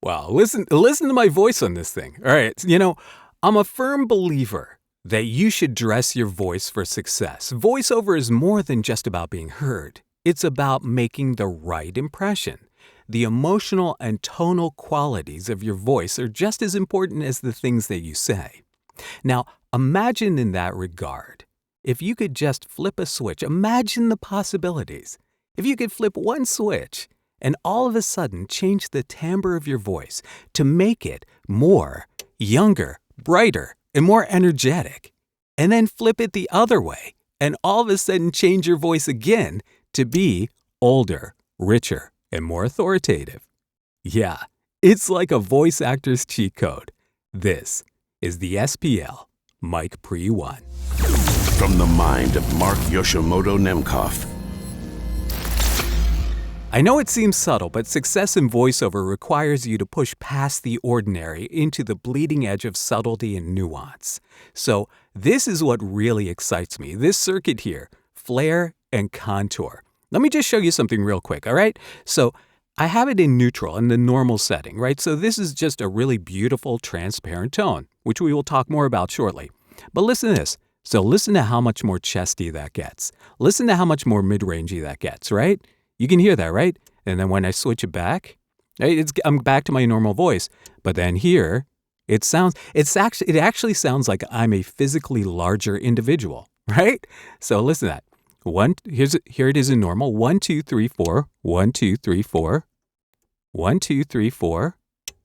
Wow, listen to my voice on this thing. All right, I'm a firm believer that you should dress your voice for success. Voiceover is more than just about being heard. It's about making the right impression. The emotional and tonal qualities of your voice are just as important as the things that you say. Now, imagine in that regard, if you could just flip a switch, imagine the possibilities. If you could flip one switch and all of a sudden change the timbre of your voice to make it more younger, brighter, and more energetic, and then flip it the other way and all of a sudden change your voice again to be older, richer, and more authoritative. Yeah, it's like a voice actor's cheat code. This is the SPL Mic Pre One. From the mind of Mark Yoshimoto Nemcoff. I know it seems subtle, but success in voiceover requires you to push past the ordinary into the bleeding edge of subtlety and nuance. So this is what really excites me. This circuit here, Flair and Contour. Let me just show you something real quick, all right? So I have it in neutral, in the normal setting, right? So this is just a really beautiful, transparent tone, which we will talk more about shortly. But listen to this. So listen to how much more chesty that gets. Listen to how much more mid-rangey that gets, right? You can hear that, right? And then when I switch it back, I'm back to my normal voice. But then here, it actually sounds like I'm a physically larger individual, right? So listen to that. Here it is in normal. 1, 2, 3, 4. 1, 2, 3, 4. 1, 2, 3, 4.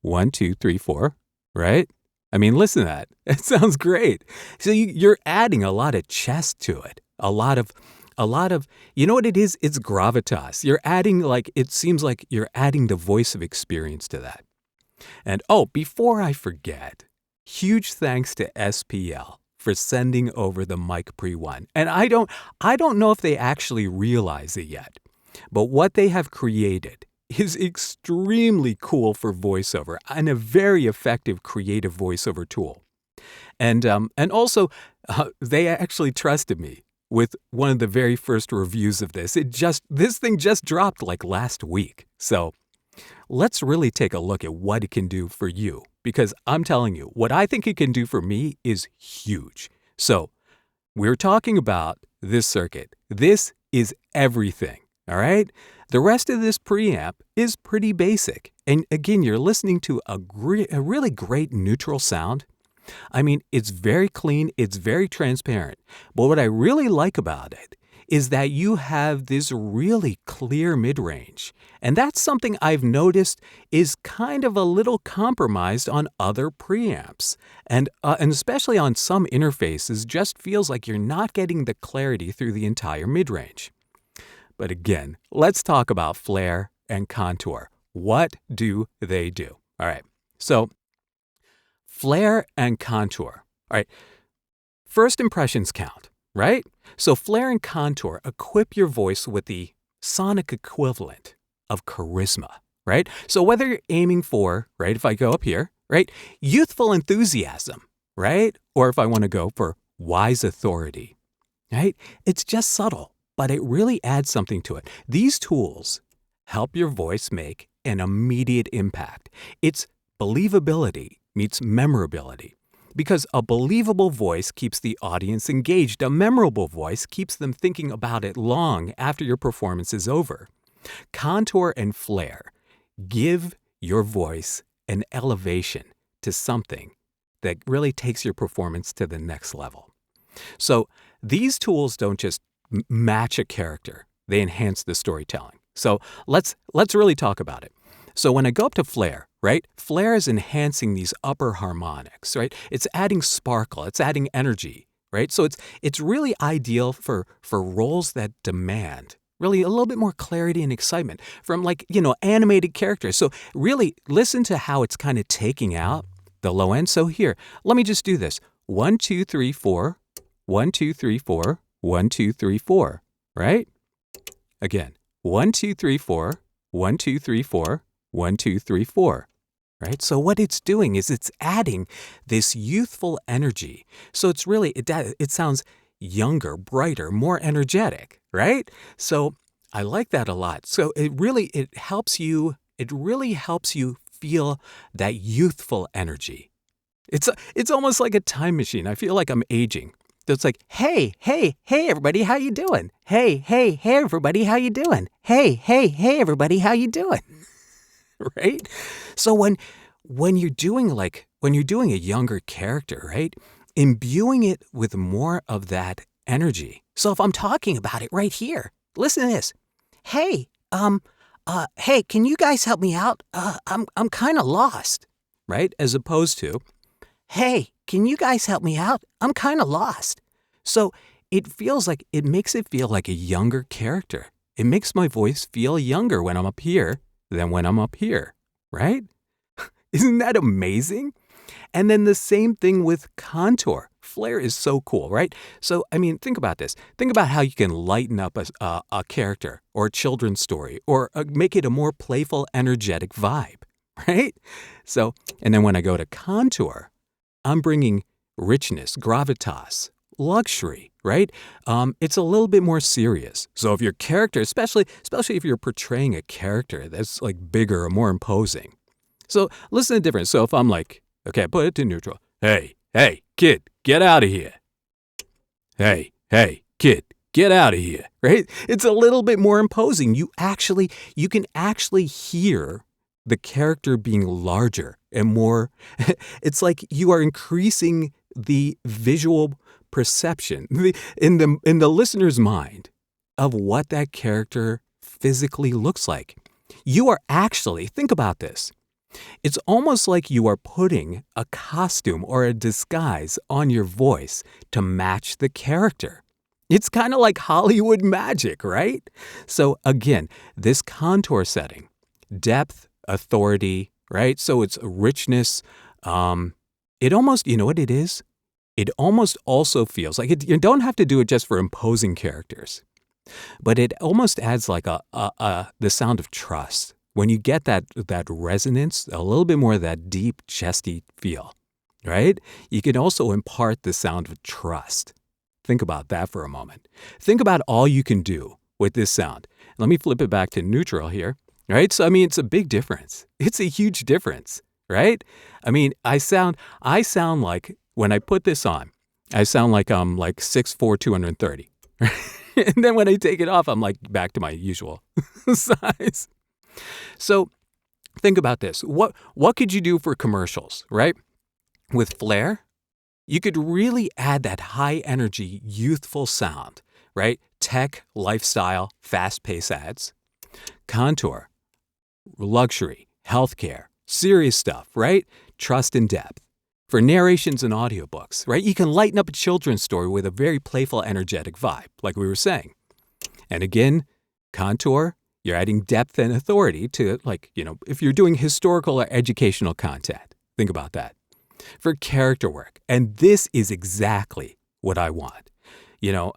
1, 2, 3, 4. Right? I mean, listen to that. It sounds great. So you're adding a lot of chest to it. A lot of, you know what it is? It's gravitas. You're adding it seems like you're adding the voice of experience to that. And before I forget, huge thanks to SPL for sending over the Mic Pre One. And I don't know if they actually realize it yet, but what they have created is extremely cool for voiceover and a very effective creative voiceover tool. And also, they actually trusted me with one of the very first reviews of this. This thing just dropped last week. So let's really take a look at what it can do for you, because I'm telling you, what I think it can do for me is huge. So we're talking about this circuit. This is everything, all right? The rest of this preamp is pretty basic. And again, you're listening to a really great neutral sound. I mean, it's very clean, it's very transparent. But what I really like about it is that you have this really clear mid-range. And that's something I've noticed is kind of a little compromised on other preamps. And especially on some interfaces, just feels like you're not getting the clarity through the entire mid-range. But again, let's talk about Flair and Contour. What do they do? All right, so Flair and Contour. All right, first impressions count, right? So Flair and Contour equip your voice with the sonic equivalent of charisma, right? So whether you're aiming for, right, if I go up here, right, youthful enthusiasm, right? Or if I want to go for wise authority, right? It's just subtle, but it really adds something to it. These tools help your voice make an immediate impact. It's believability meets memorability. Because a believable voice keeps the audience engaged. A memorable voice keeps them thinking about it long after your performance is over. Contour and Flair give your voice an elevation to something that really takes your performance to the next level. So these tools don't just match a character, they enhance the storytelling. So let's really talk about it. So when I go up to Flair, right, Flair is enhancing these upper harmonics, right? It's adding sparkle, it's adding energy, right? So it's really ideal for roles that demand really a little bit more clarity and excitement from animated characters. So really listen to how it's kind of taking out the low end. So here, let me just do this. 1, 2, 3, 4, 1, 2, 3, 4, 1, 2, 3, 4, right? Again, 1, 2, 3, 4, 1, 2, 3, 4, 1, 2, 3, 4, right? So what it's doing is it's adding this youthful energy. So it's really, it sounds younger, brighter, more energetic, right? So I like that a lot. So it really helps you feel that youthful energy. It's almost like a time machine. I feel like I'm aging. It's like, hey, everybody, how you doing? Hey, everybody, how you doing? Hey, everybody, how you doing? Right? So when you're doing a younger character, right? Imbuing it with more of that energy. So if I'm talking about it right here, listen to this. Hey, hey, can you guys help me out? I'm kind of lost, right? As opposed to, hey, can you guys help me out? I'm kind of lost. So it makes it feel like a younger character. It makes my voice feel younger when I'm up here than when I'm up here, right? Isn't that amazing? And then the same thing with contour. Flair is so cool, right? So, I mean, think about this. Think about how you can lighten up a character or a children's story or make it a more playful, energetic vibe, right? So, and then when I go to contour, I'm bringing richness, gravitas, luxury, right? It's a little bit more serious. So if your character, especially if you're portraying a character that's like bigger or more imposing. So listen to the difference. So if I'm like, okay, put it to neutral. Hey, kid, get out of here. Hey, kid, get out of here, right? It's a little bit more imposing. You can actually hear the character being larger and more. It's like you are increasing the visual perception in the listener's mind of what that character physically looks like. You are actually, think about this. It's almost like you are putting a costume or a disguise on your voice to match the character. It's kind of like Hollywood magic, right? So again, this contour setting, depth, authority, right? So it's richness. It almost, you know what it is? It almost also feels like you don't have to do it just for imposing characters, but it almost adds like the sound of trust. When you get that resonance, a little bit more of that deep, chesty feel, right? You can also impart the sound of trust. Think about that for a moment. Think about all you can do with this sound. Let me flip it back to neutral here, right? So, I mean, it's a big difference. It's a huge difference, right? I mean, I sound like, when I put this on, I sound like I'm like 6'4", 230. And then when I take it off, I'm like back to my usual size. So think about this. What could you do for commercials, right? With Flair, you could really add that high energy, youthful sound, right? Tech, lifestyle, fast-paced ads. Contour, luxury, healthcare, serious stuff, right? Trust and depth. For narrations and audiobooks, right? You can lighten up a children's story with a very playful, energetic vibe, like we were saying. And again, contour, you're adding depth and authority to, like, you know, if you're doing historical or educational content. Think about that. For character work, and this is exactly what I want. You know,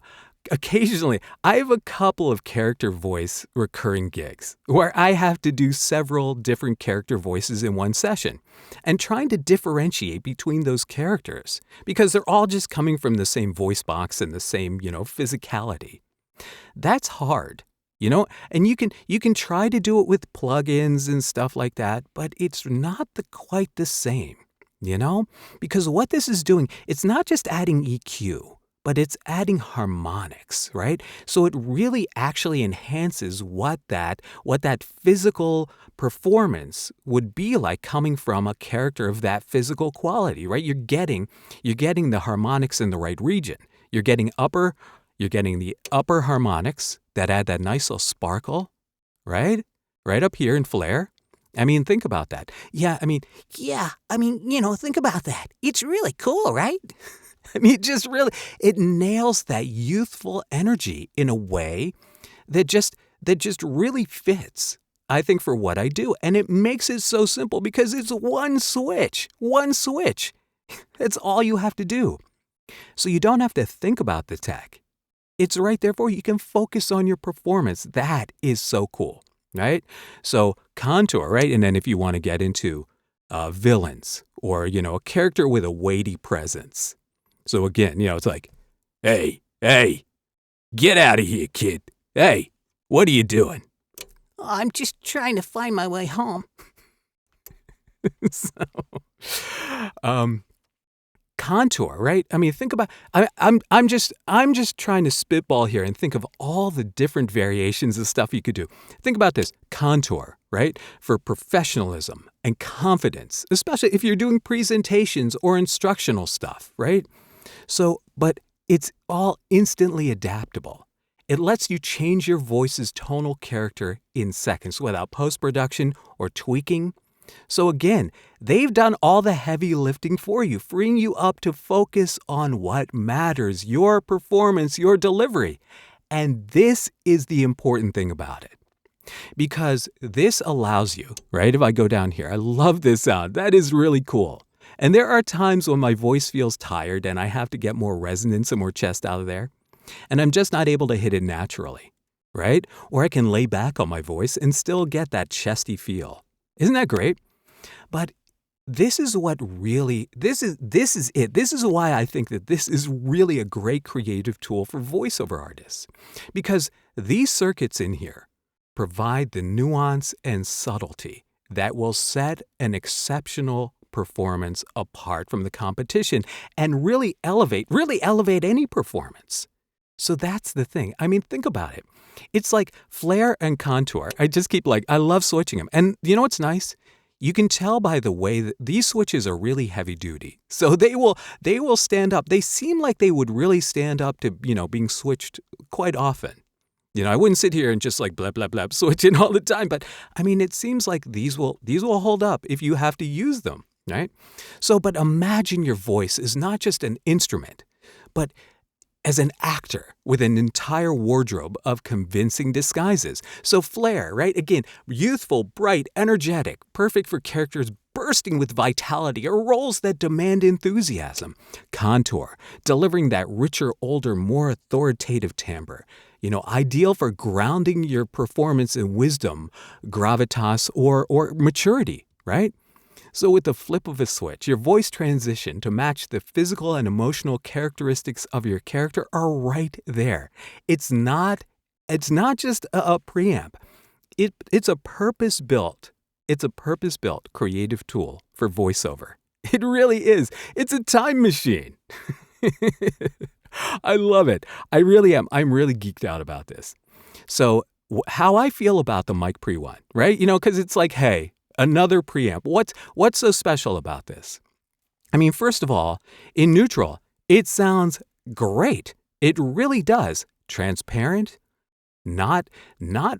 occasionally, I have a couple of character voice recurring gigs where I have to do several different character voices in one session and trying to differentiate between those characters because they're all just coming from the same voice box and the same, you know, physicality. That's hard. You know, and you can try to do it with plugins and stuff like that, but it's not quite the same, you know? Because what this is doing, it's not just adding EQ, but it's adding harmonics, right? So it really actually enhances what that physical performance would be like coming from a character of that physical quality, right? You're getting the harmonics in the right region. You're getting the upper harmonics that add that nice little sparkle, right? Right up here in Flair. I mean, think about that. Yeah, I mean, you know, think about that. It's really cool, right? I mean, it nails that youthful energy in a way that just really fits, I think, for what I do. And it makes it so simple because it's one switch. That's all you have to do. So you don't have to think about the tech. It's right there for you. You can focus on your performance. That is so cool, right? So contour, right? And then if you want to get into villains or, you know, a character with a weighty presence. So again, you know, it's like, hey, get out of here, kid. Hey, what are you doing? Oh, I'm just trying to find my way home. So, um, contour, right? I mean, think about. I'm just trying to spitball here and think of all the different variations of stuff you could do. Think about this contour, right? For professionalism and confidence, especially if you're doing presentations or instructional stuff, right? So, but it's all instantly adaptable. It lets you change your voice's tonal character in seconds without post-production or tweaking. So again, they've done all the heavy lifting for you, freeing you up to focus on what matters, your performance, your delivery. And this is the important thing about it. Because this allows you, right? If I go down here, I love this sound. That is really cool. And there are times when my voice feels tired and I have to get more resonance and more chest out of there. And I'm just not able to hit it naturally, right? Or I can lay back on my voice and still get that chesty feel. Isn't that great? But this is what really, this is it. This is why I think that this is really a great creative tool for voiceover artists. Because these circuits in here provide the nuance and subtlety that will set an exceptional performance apart from the competition and really elevate any performance. So that's the thing. I mean, think about it. It's like Flair and Contour. I love switching them. And you know what's nice? You can tell by the way that these switches are really heavy duty. So they will stand up. They seem like they would really stand up to, being switched quite often. I wouldn't sit here and just like blah, blah, blah, switching all the time. But I mean, it seems like these will hold up if you have to use them, right? So, but imagine your voice is not just an instrument, but as an actor with an entire wardrobe of convincing disguises. So Flair, right? Again, youthful, bright, energetic, perfect for characters bursting with vitality or roles that demand enthusiasm. Contour, delivering that richer, older, more authoritative timbre. Ideal for grounding your performance in wisdom, gravitas, or maturity, right? So with the flip of a switch, your voice transition to match the physical and emotional characteristics of your character are right there. It's not just a preamp. It's a purpose-built creative tool for voiceover. It really is. It's a time machine. I love it. I really am. I'm really geeked out about this. So how I feel about the Mic Pre One, right? Because it's like, hey, another preamp. What's so special about this? I mean, first of all, in neutral, it sounds great. It really does. Transparent, not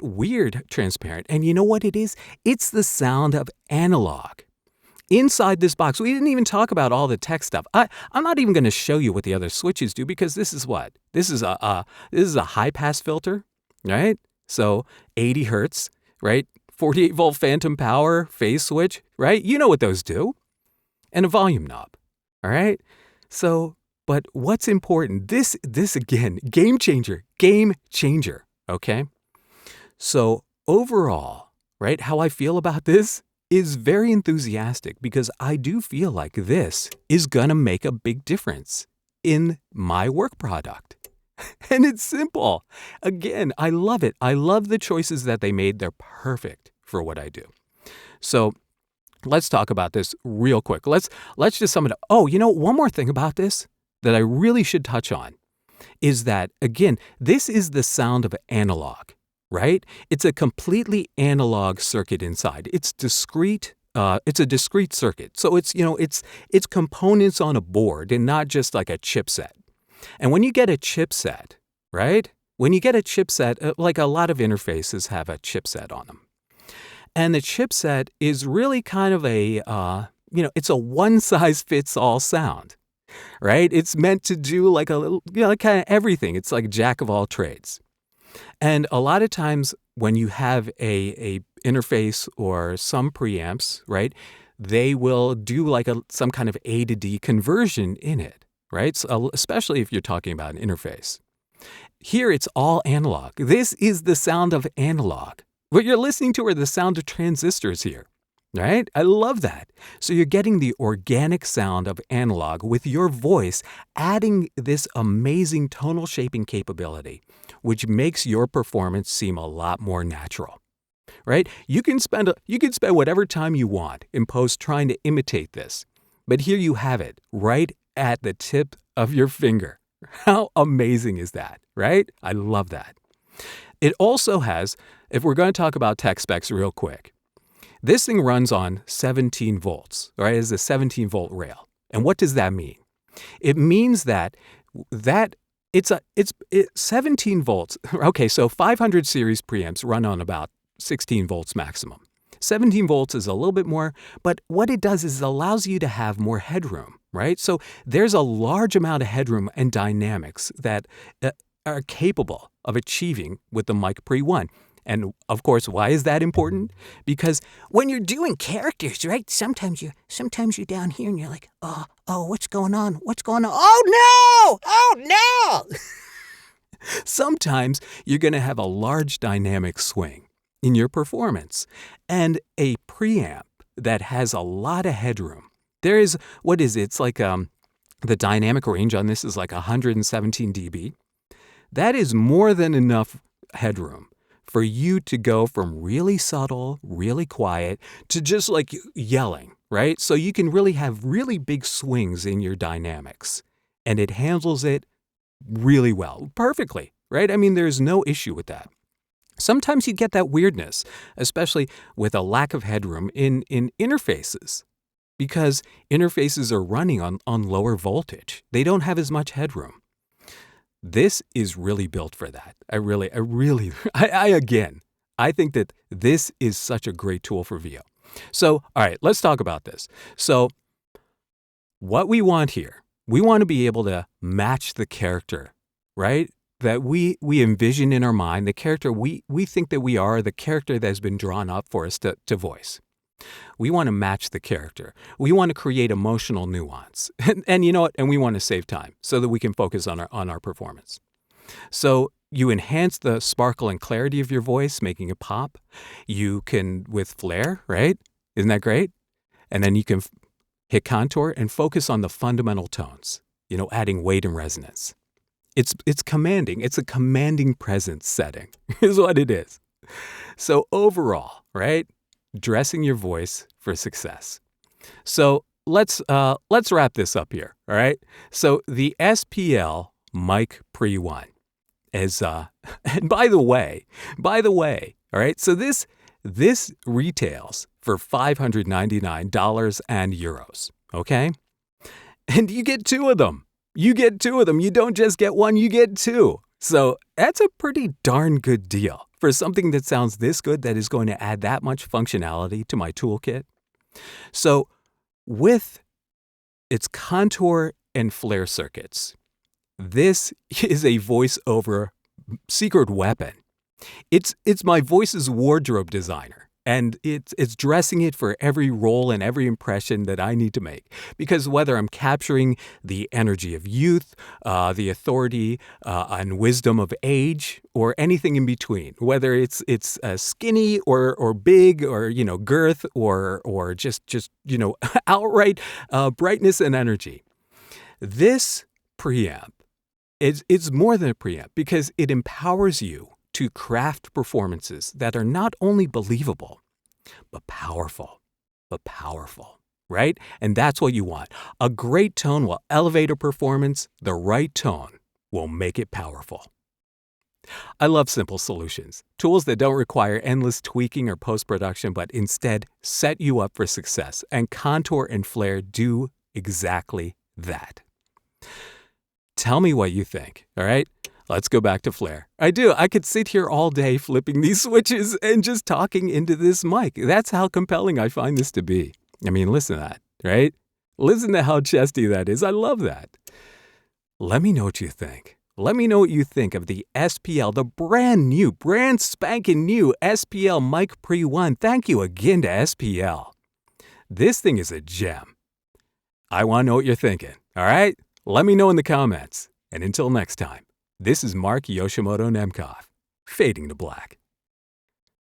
weird transparent. And you know what it is? It's the sound of analog. Inside this box, we didn't even talk about all the tech stuff. I'm not even going to show you what the other switches do because this is what? This is a high pass filter, right? So 80 hertz, right? 48 volt phantom power, phase switch, right? You know what those do. And a volume knob, all right? So, but what's important, this again, game changer, okay? So overall, right, how I feel about this is very enthusiastic because I do feel like this is gonna make a big difference in my work product. And it's simple. Again, I love it. I love the choices that they made. They're perfect for what I do. So let's talk about this real quick. Let's just sum it up. Oh, one more thing about this that I really should touch on is that, again, this is the sound of analog, right? It's a completely analog circuit inside. It's discrete. It's a discrete circuit. So it's components on a board and not just like a chipset. And when you get a chipset, right? When you get a chipset, like a lot of interfaces have a chipset on them. And the chipset is really kind of it's a one-size-fits-all sound, right? It's meant to do like a little, like kind of everything. It's like jack of all trades. And a lot of times when you have a interface or some preamps, right, they will do like some kind of A to D conversion in it, right? So, especially if you're talking about an interface. Here it's all analog. This is the sound of analog. What you're listening to are the sound of transistors here, right? I love that. So you're getting the organic sound of analog with your voice adding this amazing tonal shaping capability, which makes your performance seem a lot more natural. right? You can spend whatever time you want in post trying to imitate this. But here you have it, right at the tip of your finger. How amazing is that, right? I love that. It also has, if we're going to talk about tech specs real quick, this thing runs on 17 volts, right? It's a 17-volt rail. And what does that mean? It means that it's 17 volts. Okay, so 500 series preamps run on about 16 volts maximum. 17 volts is a little bit more, but what it does is it allows you to have more headroom, right? So there's a large amount of headroom and dynamics that are capable of achieving with the Mic Pre One. And of course, why is that important? Because when you're doing characters, right? Sometimes you're down here and you're like, oh, what's going on? What's going on? Oh no! Sometimes you're going to have a large dynamic swing in your performance. And a preamp that has a lot of headroom. There is, it's like the dynamic range on this is like 117 dB. That is more than enough headroom for you to go from really subtle, really quiet, to just like yelling, right? So you can really have really big swings in your dynamics. And it handles it really well, perfectly, right? I mean, there's no issue with that. Sometimes you get that weirdness, especially with a lack of headroom in interfaces, because interfaces are running on lower voltage. They don't have as much headroom. This is really built for that. I think that this is such a great tool for VO. So, all right, let's talk about this. So, what we want here, we want to be able to match the character, right? That we envision in our mind, the character we think that we are, the character that has been drawn up for us to voice. We want to match the character. We want to create emotional nuance. And you know what? And we want to save time so that we can focus on our performance. So you enhance the sparkle and clarity of your voice, making it pop. You can, with Flair, right? Isn't that great? And then you can hit contour and focus on the fundamental tones, adding weight and resonance. It's commanding. It's a commanding presence setting is what it is. So overall, right? Dressing your voice for success. So let's wrap this up here, all right? So the SPL Mic Pre One is and by the way, all right? So this retails for $599 and euros, okay? And you get two of them. You don't just get one, you get two. So that's a pretty darn good deal for something that sounds this good that is going to add that much functionality to my toolkit. So with its contour and Flair circuits, this is a voiceover secret weapon. It's my voice's wardrobe designer. And it's dressing it for every role and every impression that I need to make. Because whether I'm capturing the energy of youth, the authority and wisdom of age, or anything in between, whether it's skinny or big or girth or just outright brightness and energy, this preamp it's more than a preamp because it empowers you to craft performances that are not only believable, but powerful, right? And that's what you want. A great tone will elevate a performance. The right tone will make it powerful. I love simple solutions, tools that don't require endless tweaking or post-production, but instead set you up for success. And Contour and Flair do exactly that. Tell me what you think, all right? Let's go back to Flair. I could sit here all day flipping these switches and just talking into this mic. That's how compelling I find this to be. I mean, listen to that, right? Listen to how chesty that is. I love that. Let me know what you think. Let me know what you think of the SPL, the brand spanking new SPL Mic Pre One. Thank you again to SPL. This thing is a gem. I want to know what you're thinking, all right? Let me know in the comments. And until next time. This is Mark Yoshimoto Nemkov, fading to black.